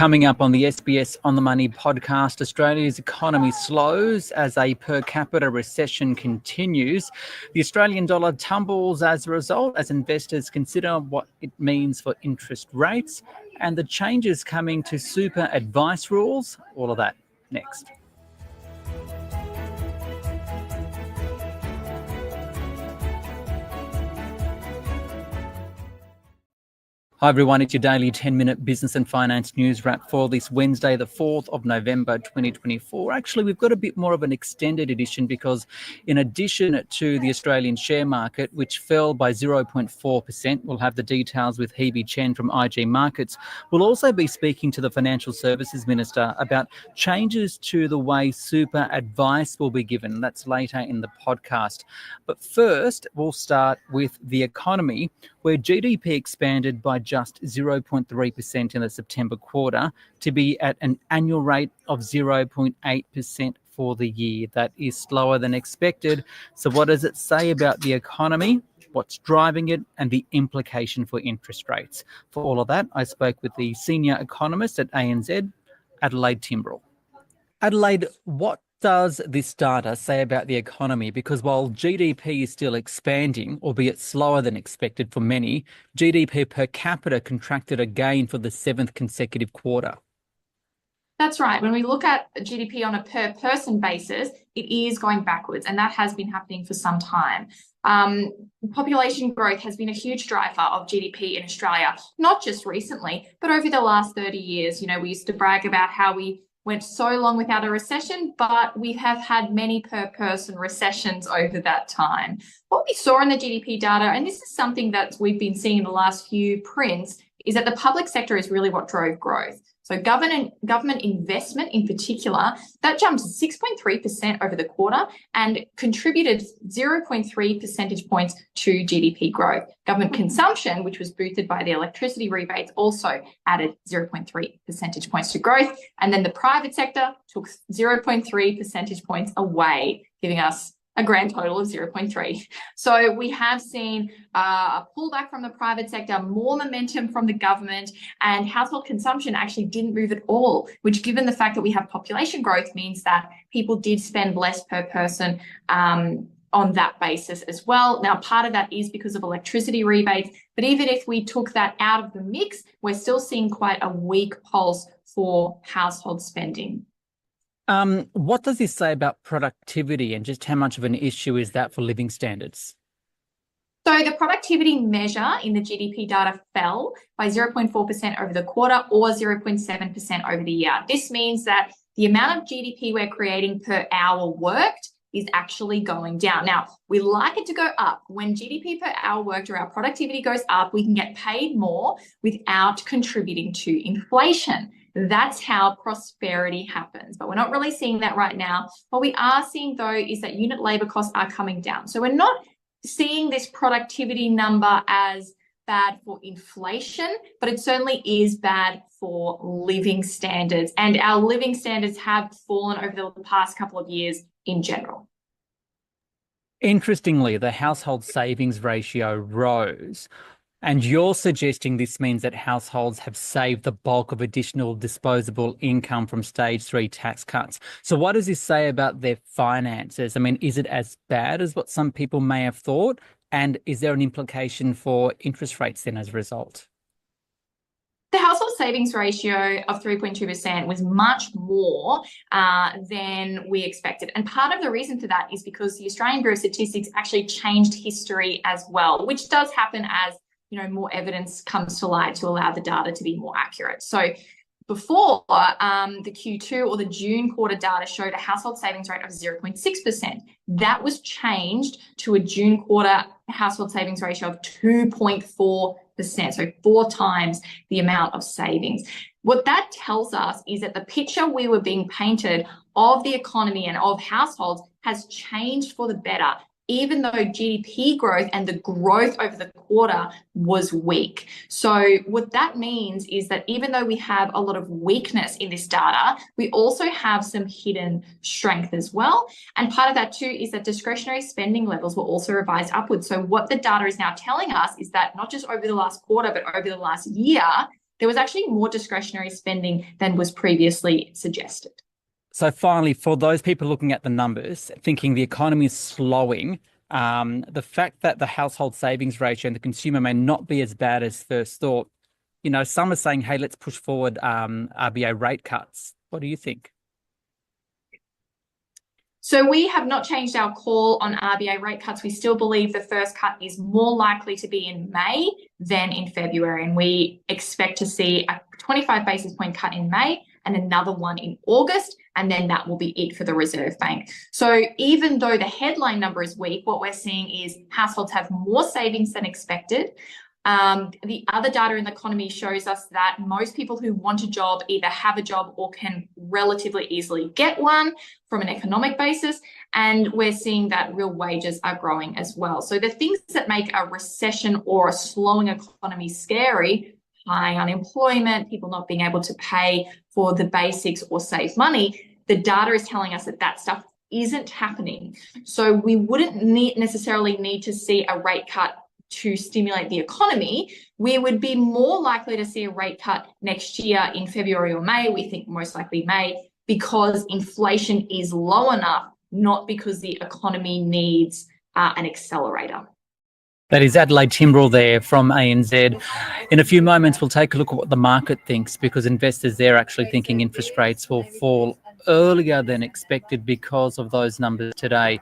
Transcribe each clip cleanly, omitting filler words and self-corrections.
Coming up on the SBS On the Money podcast, Australia's economy slows as a per capita recession continues. The Australian dollar tumbles as a result as investors consider what it means for interest rates and the changes coming to super advice rules. All of that next. Hi everyone, it's your daily 10-minute business and finance news wrap for this Wednesday, the 4th of November 2024. Actually, we've got a bit more of an extended edition because in addition to the Australian share market, which fell by 0.4%, we'll have the details with Hebe Chen from IG Markets. We'll also be speaking to the Financial Services Minister about changes to the way super advice will be given. That's later in the podcast. But first, we'll start with the economy, where GDP expanded by just 0.3% in the September quarter to be at an annual rate of 0.8% for the year. That is slower than expected. So what does it say about the economy, what's driving it, and the implication for interest rates? For all of that, I spoke with the senior economist at ANZ, Adelaide Timbrell. Adelaide, what does this data say about the economy? Because while GDP is still expanding, albeit slower than expected for many, GDP per capita contracted again for the 7th consecutive quarter. That's right. When we look at GDP on a per person basis, it is going backwards, and that has been happening for some time. Population growth has been a huge driver of GDP in Australia, not just recently, but over the last 30 years. You know, we used to brag about how we went so long without a recession, but we have had many per person recessions over that time. What we saw in the GDP data, and this is something that we've been seeing in the last few prints, is that the public sector is really what drove growth. So government investment in particular, that jumped 6.3% over the quarter and contributed 0.3 percentage points to GDP growth. Government consumption, which was boosted by the electricity rebates, also added 0.3 percentage points to growth. And then the private sector took 0.3 percentage points away, giving us a grand total of 0.3. So we have seen a pullback from the private sector, more momentum from the government, and household consumption actually didn't move at all, which, given the fact that we have population growth, means that people did spend less per person on that basis as well. Now, part of that is because of electricity rebates, but even if we took that out of the mix, we're still seeing quite a weak pulse for household spending. What does this say about productivity and just how much of an issue is that for living standards? So the productivity measure in the GDP data fell by 0.4% over the quarter or 0.7% over the year. This means that the amount of GDP we're creating per hour worked is actually going down. Now, we like it to go up. When GDP per hour worked or our productivity goes up, we can get paid more without contributing to inflation. That's how prosperity happens. But we're not really seeing that right now. What we are seeing, though, is that unit labor costs are coming down. So we're not seeing this productivity number as bad for inflation, but it certainly is bad for living standards. And our living standards have fallen over the past couple of years in general. Interestingly, the household savings ratio rose. And you're suggesting this means that households have saved the bulk of additional disposable income from stage 3 tax cuts. So what does this say about their finances? I mean, is it as bad as what some people may have thought? And is there an implication for interest rates then as a result? The household savings ratio of 3.2% was much more than we expected. And part of the reason for that is because the Australian Bureau of Statistics actually changed history as well, which does happen as more evidence comes to light to allow the data to be more accurate. So before, the Q2 or the June quarter data showed a household savings rate of 0.6%. That was changed to a June quarter household savings ratio of 2.4%, so 4 times the amount of savings. What that tells us is that the picture we were being painted of the economy and of households has changed for the better, even though GDP growth and the growth over the quarter was weak. So what that means is that even though we have a lot of weakness in this data, we also have some hidden strength as well. And part of that too is that discretionary spending levels were also revised upwards. So what the data is now telling us is that not just over the last quarter, but over the last year, there was actually more discretionary spending than was previously suggested. So finally, for those people looking at the numbers, thinking the economy is slowing, the fact that the household savings ratio and the consumer may not be as bad as first thought, some are saying, hey, let's push forward RBA rate cuts. What do you think? So we have not changed our call on RBA rate cuts. We still believe the first cut is more likely to be in May than in February. And we expect to see a 25 basis point cut in May and another one in August. And then that will be it for the Reserve Bank. So even though the headline number is weak, what we're seeing is households have more savings than expected. The other data in the economy shows us that most people who want a job either have a job or can relatively easily get one from an economic basis. And we're seeing that real wages are growing as well. So the things that make a recession or a slowing economy scary, high unemployment, people not being able to pay for the basics or save money, the data is telling us that that stuff isn't happening. So we wouldn't necessarily need to see a rate cut to stimulate the economy. We would be more likely to see a rate cut next year in February or May. We think most likely May, because inflation is low enough, not because the economy needs an accelerator. That is Adelaide Timbrell there from ANZ. In a few moments, we'll take a look at what the market thinks, because investors there are actually thinking interest rates will fall earlier than expected because of those numbers today.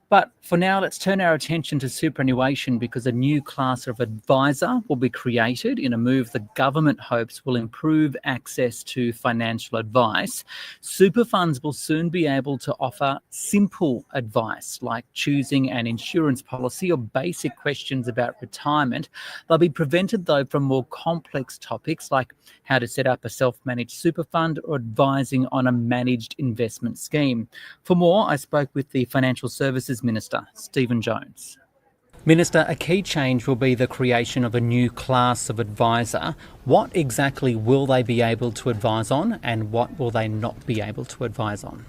But for now, let's turn our attention to superannuation, because a new class of advisor will be created in a move the government hopes will improve access to financial advice. Super funds will soon be able to offer simple advice like choosing an insurance policy or basic questions about retirement. They'll be prevented, though, from more complex topics like how to set up a self-managed super fund or advising on a managed investment scheme. For more, I spoke with the Financial Services Minister, Stephen Jones. Minister, a key change will be the creation of a new class of advisor. What exactly will they be able to advise on, and what will they not be able to advise on?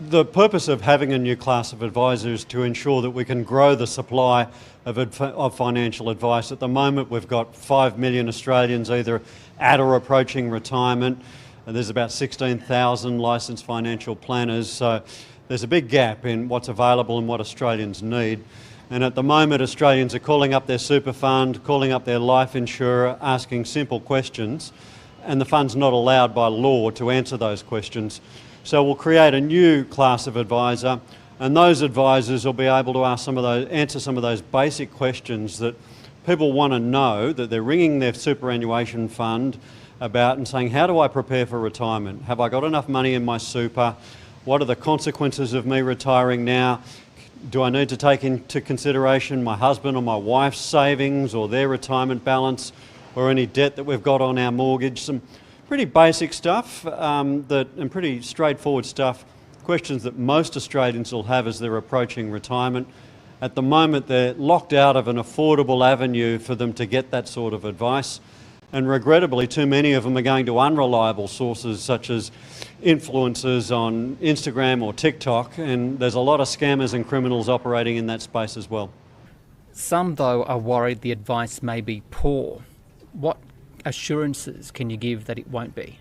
The purpose of having a new class of advisors is to ensure that we can grow the supply of financial advice. At the moment, we've got 5 million Australians either at or approaching retirement, and there's about 16,000 licensed financial planners. So there's a big gap in what's available and what Australians need. And at the moment, Australians are calling up their super fund, calling up their life insurer, asking simple questions, and the fund's not allowed by law to answer those questions. So we'll create a new class of advisor, and those advisors will be able to answer some of those basic questions that people want to know, that they're ringing their superannuation fund about and saying, how do I prepare for retirement? Have I got enough money in my super? What are the consequences of me retiring now? Do I need to take into consideration my husband or my wife's savings or their retirement balance or any debt that we've got on our mortgage? Some pretty basic stuff and pretty straightforward stuff, questions that most Australians will have as they're approaching retirement. At the moment, they're locked out of an affordable avenue for them to get that sort of advice. And regrettably, too many of them are going to unreliable sources such as influencers on Instagram or TikTok, and there's a lot of scammers and criminals operating in that space as well. Some, though, are worried the advice may be poor. What assurances can you give that it won't be?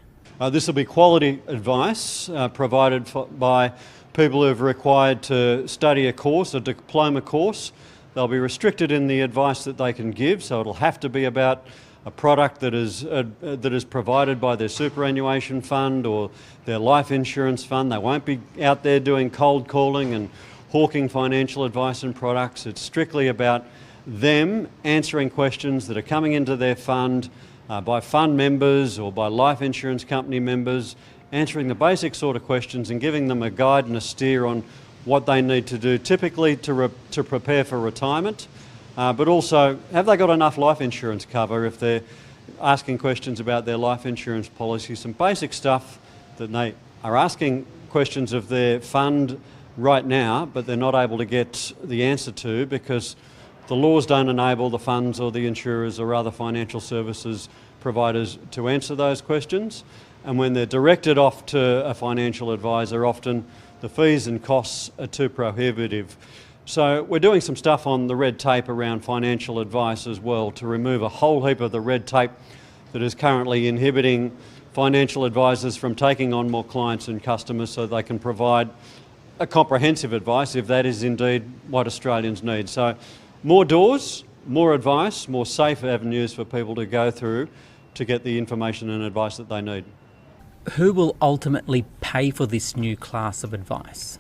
This will be quality advice provided by people who have required to study a course, a diploma course. They'll be restricted in the advice that they can give, so it'll have to be about a product that is provided by their superannuation fund or their life insurance fund. They won't be out there doing cold calling and hawking financial advice and products. It's strictly about them answering questions that are coming into their fund by fund members or by life insurance company members, answering the basic sort of questions and giving them a guide and a steer on what they need to do, typically to prepare for retirement. But also, have they got enough life insurance cover if they're asking questions about their life insurance policy? Some basic stuff that they are asking questions of their fund right now, but they're not able to get the answer to because the laws don't enable the funds or the insurers or other financial services providers to answer those questions. And when they're directed off to a financial advisor, often the fees and costs are too prohibitive So we're doing some stuff on the red tape around financial advice as well to remove a whole heap of the red tape that is currently inhibiting financial advisors from taking on more clients and customers so they can provide a comprehensive advice if that is indeed what Australians need. So more doors, more advice, more safe avenues for people to go through to get the information and advice that they need. Who will ultimately pay for this new class of advice?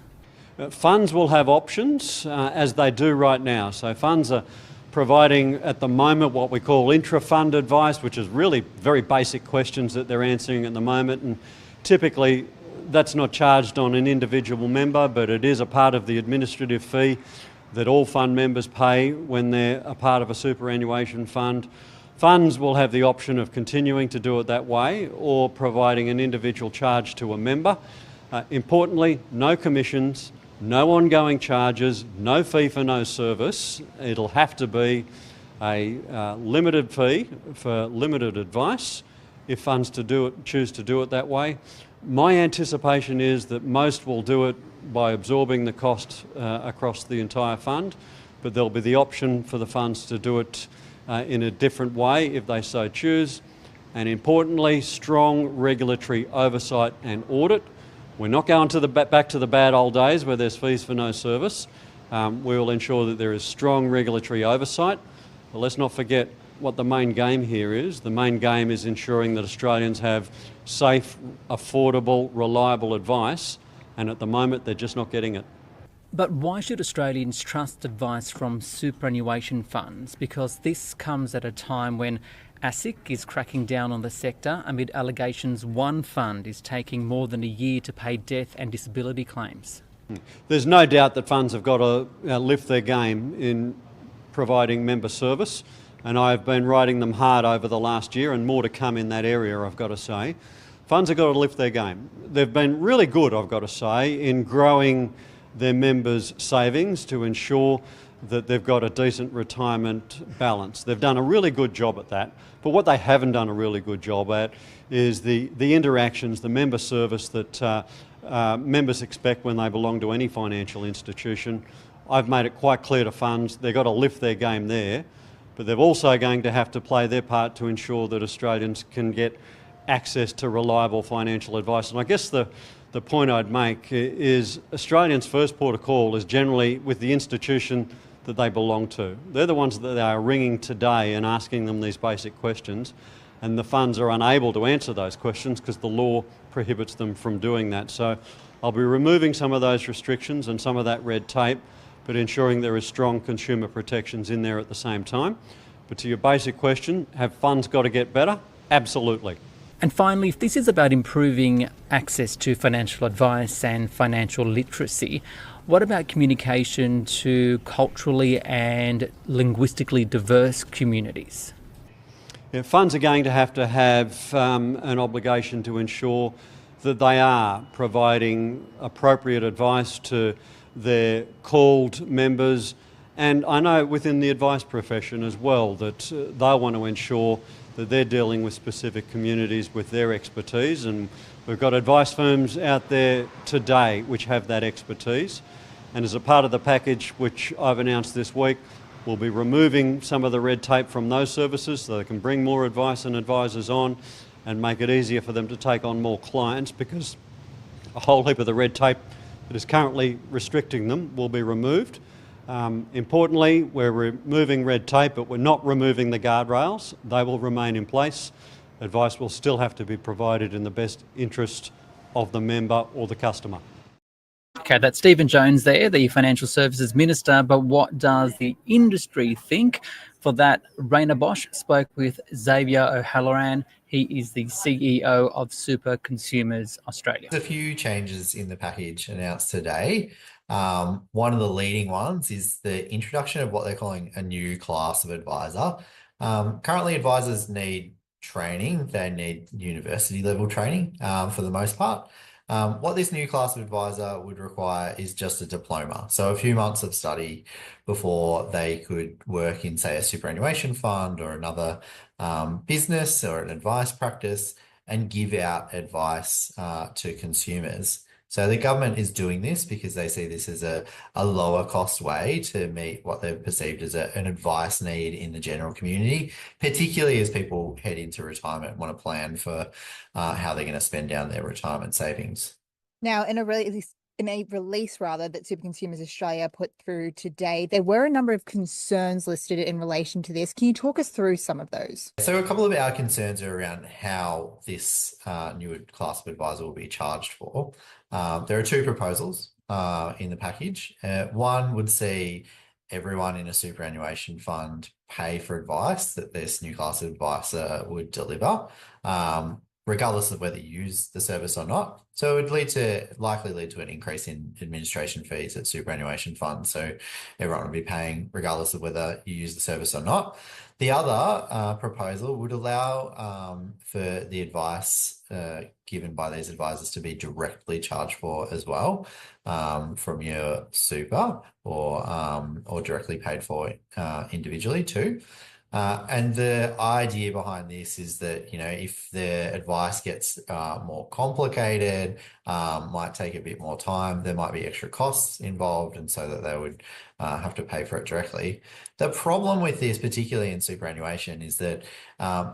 Funds will have options as they do right now. So funds are providing at the moment what we call intra-fund advice, which is really very basic questions that they're answering at the moment. And typically that's not charged on an individual member, but it is a part of the administrative fee that all fund members pay when they're a part of a superannuation fund. Funds will have the option of continuing to do it that way or providing an individual charge to a member. Importantly, no commissions, no ongoing charges, no fee for no service. It'll have to be a limited fee for limited advice if funds choose to do it that way. My anticipation is that most will do it by absorbing the cost across the entire fund, but there'll be the option for the funds to do it in a different way if they so choose. And importantly, strong regulatory oversight and audit. We're not going to back to the bad old days where there's fees for no service. We will ensure that there is strong regulatory oversight. But let's not forget what the main game here is. The main game is ensuring that Australians have safe, affordable, reliable advice, and at the moment they're just not getting it. But why should Australians trust advice from superannuation funds? Because this comes at a time when ASIC is cracking down on the sector amid allegations one fund is taking more than a year to pay death and disability claims. There's no doubt that funds have got to lift their game in providing member service, and I've been riding them hard over the last year, and more to come in that area, I've got to say. Funds have got to lift their game. They've been really good, I've got to say, in growing their members' savings to ensure that they've got a decent retirement balance. They've done a really good job at that, but what they haven't done a really good job at is the interactions, the member service that members expect when they belong to any financial institution. I've made it quite clear to funds they've got to lift their game there, but they're also going to have to play their part to ensure that Australians can get access to reliable financial advice. And I guess the point I'd make is Australians' first port of call is generally with the institution that they belong to. They're the ones that they are ringing today and asking them these basic questions, and the funds are unable to answer those questions because the law prohibits them from doing that. So I'll be removing some of those restrictions and some of that red tape, but ensuring there is strong consumer protections in there at the same time. But to your basic question, have funds got to get better? Absolutely. And finally, if this is about improving access to financial advice and financial literacy, what about communication to culturally and linguistically diverse communities? Yeah, funds are going to have an obligation to ensure that they are providing appropriate advice to their called members. And I know within the advice profession as well that they'll want to ensure that they're dealing with specific communities with their expertise, and we've got advice firms out there today which have that expertise. And as a part of the package which I've announced this week, we'll be removing some of the red tape from those services so they can bring more advice and advisors on and make it easier for them to take on more clients, because a whole heap of the red tape that is currently restricting them will be removed. Importantly, we're removing red tape, but we're not removing the guardrails. They will remain in place. Advice will still have to be provided in the best interest of the member or the customer. Okay, that's Stephen Jones there, the Financial Services Minister, but what does the industry think? For that, Rhayna Bosch spoke with Xavier O'Halloran. He is the CEO of Super Consumers Australia. There's a few changes in the package announced today. One of the leading ones is the introduction of what they're calling a new class of advisor. Currently, advisors need training. They need university level training for the most part. What this new class of advisor would require is just a diploma. So a few months of study before they could work in, say, a superannuation fund or another business or an advice practice and give out advice to consumers. So the government is doing this because they see this as a lower cost way to meet what they've perceived as an advice need in the general community, particularly as people head into retirement and want to plan for how they're going to spend down their retirement savings. Now, in a release that Super Consumers Australia put through today, there were a number of concerns listed in relation to this. Can you talk us through some of those? So a couple of our concerns are around how this new class of advisor will be charged for. There are two proposals in the package. One would see everyone in a superannuation fund pay for advice that this new class of advisor would deliver, regardless of whether you use the service or not. So it would likely lead to an increase in administration fees at superannuation funds. So everyone would be paying regardless of whether you use the service or not. The other proposal would allow for the advice given by these advisors to be directly charged for as well from your super or directly paid for individually too. And the idea behind this is that, if the advice gets more complicated, might take a bit more time, there might be extra costs involved, and so that they would have to pay for it directly. The problem with this, particularly in superannuation, is that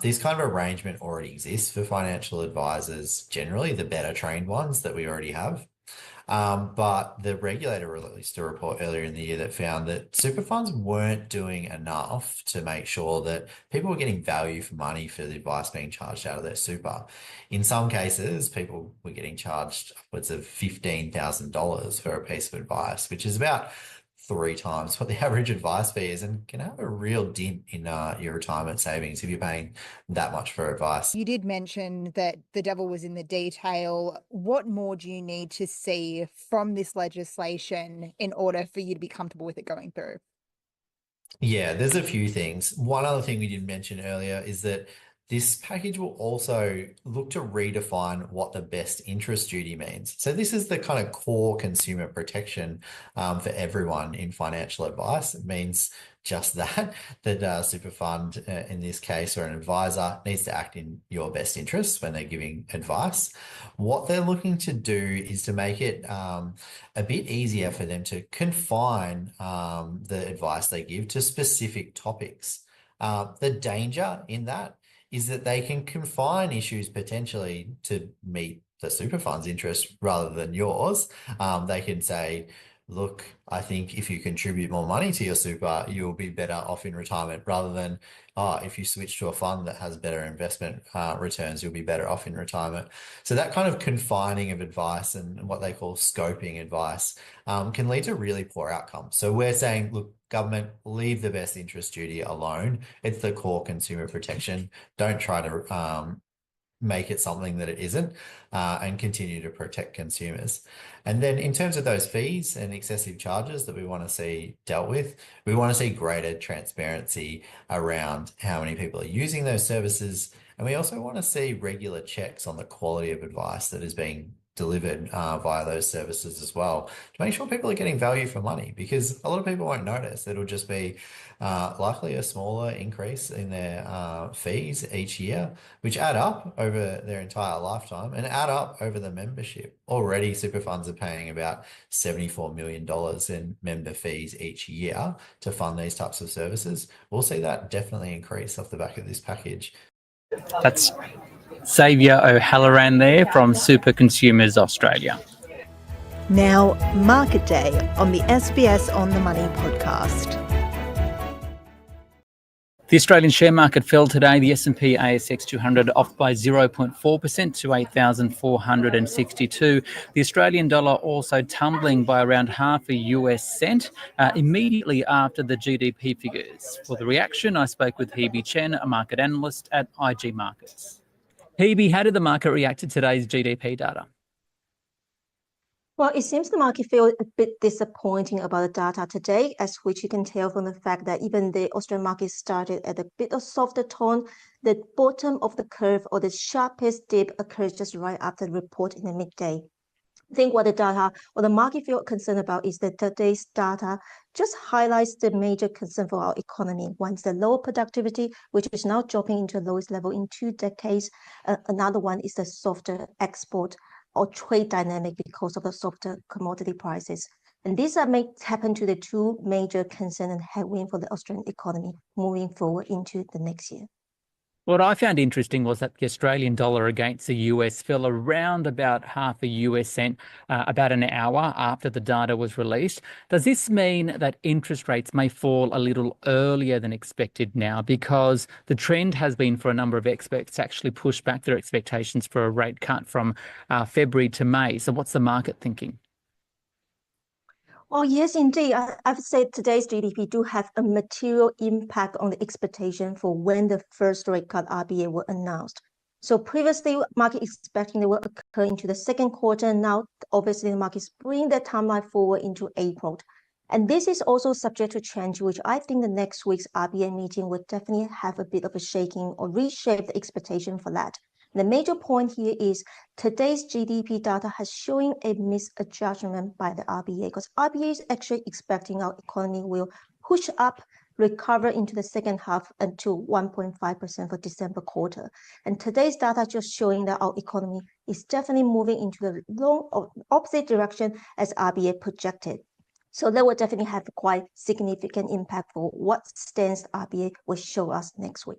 this kind of arrangement already exists for financial advisors, generally the better trained ones that we already have. But the regulator released a report earlier in the year that found that super funds weren't doing enough to make sure that people were getting value for money for the advice being charged out of their super. In some cases, people were getting charged upwards of $15,000 for a piece of advice, which is about 3 times what the average advice fee is, and can have a real dent in your retirement savings if you're paying that much for advice. You did mention that the devil was in the detail. What more do you need to see from this legislation in order for you to be comfortable with it going through? Yeah, there's a few things. One other thing we didn't mention earlier is that this package will also look to redefine what the best interest duty means. So this is the kind of core consumer protection for everyone in financial advice. It means just that a super fund in this case, or an advisor, needs to act in your best interests when they're giving advice. What they're looking to do is to make it a bit easier for them to confine the advice they give to specific topics. The danger in that is that they can confine issues potentially to meet the super fund's interest rather than yours. They can say, look, I think if you contribute more money to your super, you'll be better off in retirement, rather than, if you switch to a fund that has better investment returns, you'll be better off in retirement. So that kind of confining of advice and what they call scoping advice can lead to really poor outcomes. So we're saying, look, government, leave the best interest duty alone. It's the core consumer protection. Don't try to make it something that it isn't, and continue to protect consumers. And then in terms of those fees and excessive charges that we want to see dealt with, we want to see greater transparency around how many people are using those services. And we also want to see regular checks on the quality of advice that is being delivered via those services as well, to make sure people are getting value for money, because a lot of people won't notice. It'll just be likely a smaller increase in their fees each year, which add up over their entire lifetime and add up over the membership. Already, super funds are paying about $74 million in member fees each year to fund these types of services. We'll see that definitely increase off the back of this package. That's Xavier O'Halloran there from Super Consumers Australia. Now, Market Day on the SBS On the Money podcast. The Australian share market fell today. The S&P ASX 200 off by 0.4% to 8,462. The Australian dollar also tumbling by around half a US cent immediately after the GDP figures. For the reaction, I spoke with Hebe Chen, a market analyst at IG Markets. Hebe, how did the market react to today's GDP data? Well, it seems the market feels a bit disappointing about the data today, as which you can tell from the fact that even the Australian market started at a bit of softer tone. The bottom of the curve, or the sharpest dip, occurs just right after the report in the midday. I think what the data or the market feel concerned about is that today's data just highlights the major concern for our economy. One's the lower productivity, which is now dropping into the lowest level in 2 decades. Another one is the softer export or trade dynamic because of the softer commodity prices. And these may happen to the two major concern and headwind for the Australian economy moving forward into the next year. What I found interesting was that the Australian dollar against the US fell around about half a US cent about an hour after the data was released. Does this mean that interest rates may fall a little earlier than expected now, because the trend has been for a number of experts to actually push back their expectations for a rate cut from February to May? So what's the market thinking? Oh, yes, indeed. I've said today's GDP do have a material impact on the expectation for when the first rate cut RBA were announced. So previously, market expecting they will occur into the second quarter. Now, obviously, the markets bring their timeline forward into April. And this is also subject to change, which I think the next week's RBA meeting will definitely have a bit of a shaking or reshape the expectation for that. The major point here is today's GDP data has shown a misjudgment by the RBA, because RBA is actually expecting our economy will push up, recover into the second half until 1.5% for December quarter. And today's data just showing that our economy is definitely moving into the wrong or opposite direction as RBA projected. So that will definitely have a quite significant impact for what stance RBA will show us next week.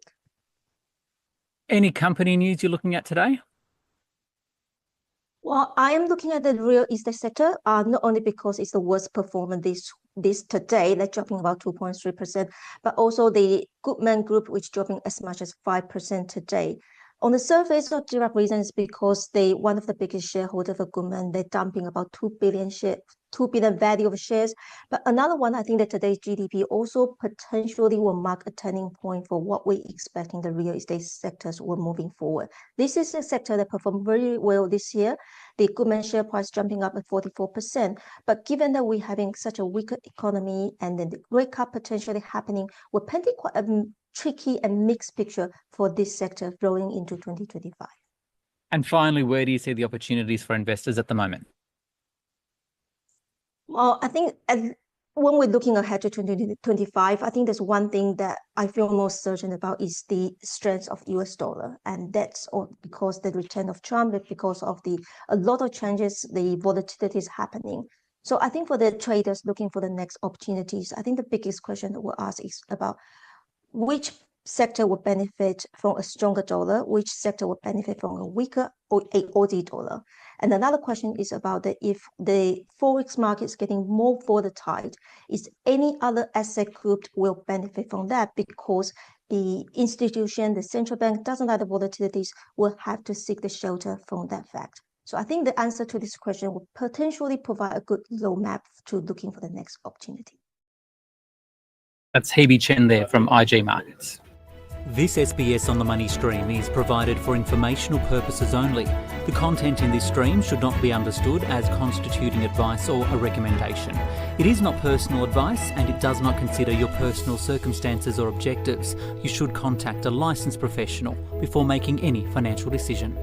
Any company news you're looking at today? Well, I am looking at the real estate sector, not only because it's the worst performer this today, they're dropping about 2.3%, but also the Goodman Group, which dropping as much as 5% today. On the surface, the direct reason is because one of the biggest shareholders of Goodman, they're dumping about 2 billion value of shares. But another one, I think that today's GDP also potentially will mark a turning point for what we're expecting the real estate sectors will moving forward. This is a sector that performed very well this year. The Goodman share price jumping up at 44%. But given that we're having such a weaker economy and then the rate cut potentially happening, we're painting quite a tricky and mixed picture for this sector rolling into 2025. And finally, where do you see the opportunities for investors at the moment? Well, I think when we're looking ahead to 2025, I think there's one thing that I feel most certain about is the strength of US dollar. And that's all because the return of Trump, because of a lot of changes, the volatility is happening. So I think for the traders looking for the next opportunities, I think the biggest question that we'll ask is about which sector will benefit from a stronger dollar, which sector will benefit from a weaker Aussie dollar. And another question is about if the forex market is getting more volatile, is any other asset group will benefit from that, because the institution, the central bank doesn't like the volatilities, will have to seek the shelter from that fact. So I think the answer to this question will potentially provide a good roadmap to looking for the next opportunity. That's Hebe Chen there from IG Markets. This SBS On the Money stream is provided for informational purposes only. The content in this stream should not be understood as constituting advice or a recommendation. It is not personal advice and it does not consider your personal circumstances or objectives. You should contact a licensed professional before making any financial decision.